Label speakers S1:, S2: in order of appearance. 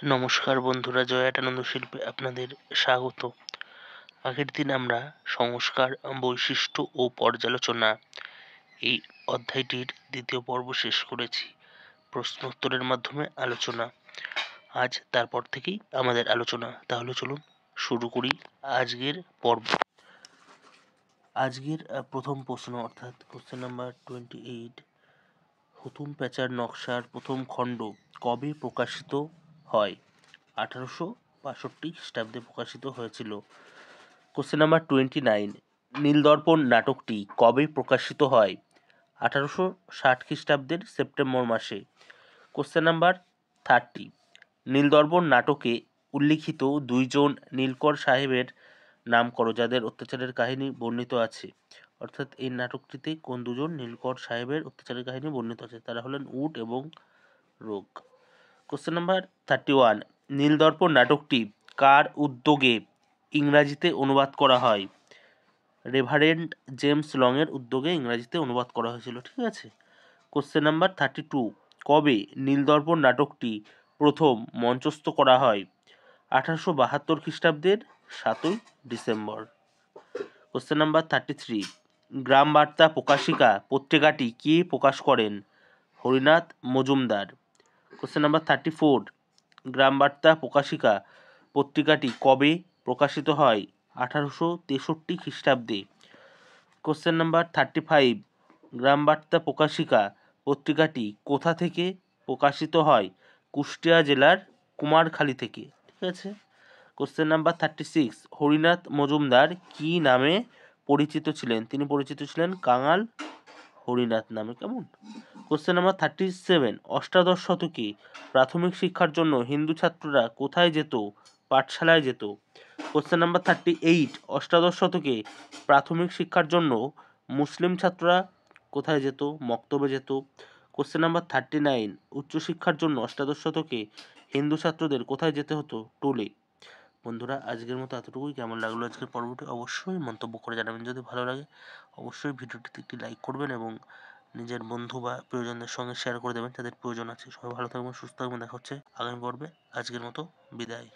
S1: নমস্কার বন্ধুরা, জয়াটানন্দ শিল্পে আপনাদের স্বাগত। আগের দিন আমরা সংস্কার, বৈশিষ্ট্য ও পর্যালোচনা এই অধ্যায়টির দ্বিতীয় পর্ব শেষ করেছি। প্রশ্ন উত্তরের মাধ্যমে আলোচনা। আজ তারপর থেকেই আমাদের আলোচনা। তাহলে চলুন শুরু করি আজকের পর্ব। আজকের প্রথম প্রশ্ন, অর্থাৎ কোশ্চেন নাম্বার 28। হুতুম প্যাঁচার নকশার প্রথম খণ্ড কবে প্রকাশিত হয়? 1862 খ্রিস্টাব্দে প্রকাশিত হয়েছিল। Question number 29। নীলদর্পণ নাটকটি কবে প্রকাশিত হয়? 1860 খ্রিস্টাব্দের সেপ্টেম্বর মাসে। Question number 30। নীলদর্পণ নাটকে উল্লিখিত দুইজন নীলকর সাহেবের নাম করো যাদের অত্যাচারের কাহিনী বর্ণিত আছে। অর্থাৎ এই নাটকটিতে কোন দুজন নীলকর সাহেবের অত্যাচারের কাহিনী বর্ণিত আছে? তারা হলেন উড এবং রোগ। Question number 31। নীলদর্পণ নাটকটি কার উদ্যোগে ইংরাজিতে অনুবাদ করা হয়? রেভারেন্ড জেমস লংয়ের উদ্যোগে ইংরাজিতে অনুবাদ করা হয়েছিল। ঠিক আছে। Question number 32। কবে নীলদর্পণ নাটকটি প্রথম মঞ্চস্থ করা হয়? 1872 খ্রিস্টাব্দের 7ই December. Question number 33। Gram Barta Prakashika পত্রিকাটি কে প্রকাশ করেন? হরিনাথ মজুমদার। Question number 34। গ্রাম বার্তা প্রকাশিকা পত্রিকাটি কবে প্রকাশিত হয়? 1863 খ্রিস্টাব্দে। Question number 35। গ্রাম বার্তা প্রকাশিকা পত্রিকাটি কোথা থেকে প্রকাশিত হয়? কুষ্টিয়া জেলার কুমারখালী থেকে। ঠিক আছে। Question number 36। হরিনাথ মজুমদার কি নামে পরিচিত ছিলেন? তিনি পরিচিত ছিলেন কাঙাল হরিনাথ নামে। কেমন? Question number 37। অষ্টাদশ শতকে প্রাথমিক শিক্ষার জন্য হিন্দু ছাত্ররা কোথায় যেত? পাঠশালায় যেত। Question number 38। অষ্টাদশ শতকে প্রাথমিক শিক্ষার জন্য মুসলিম ছাত্ররা কোথায় যেত? মক্তবে যেত। Question number 39। উচ্চশিক্ষার জন্য অষ্টাদশ শতকে হিন্দু ছাত্রদের কোথায় যেতে হতো? টোলে। বন্ধুরা, আজকের মতো এতটুকুই। কেমন লাগলো আজকের পর্বটি অবশ্যই মন্তব্য করে জানাবেন। যদি ভালো লাগে অবশ্যই ভিডিওটিতে একটি লাইক করবেন এবং নিজের বন্ধু বা প্রিয়জনদের সঙ্গে শেয়ার করে দেবেন যাদের প্রয়োজন আছে। সবাই ভালো থাকবেন, সুস্থ থাকবেন। দেখা হচ্ছে আগামী পর্বে। আজকের মতো বিদায়।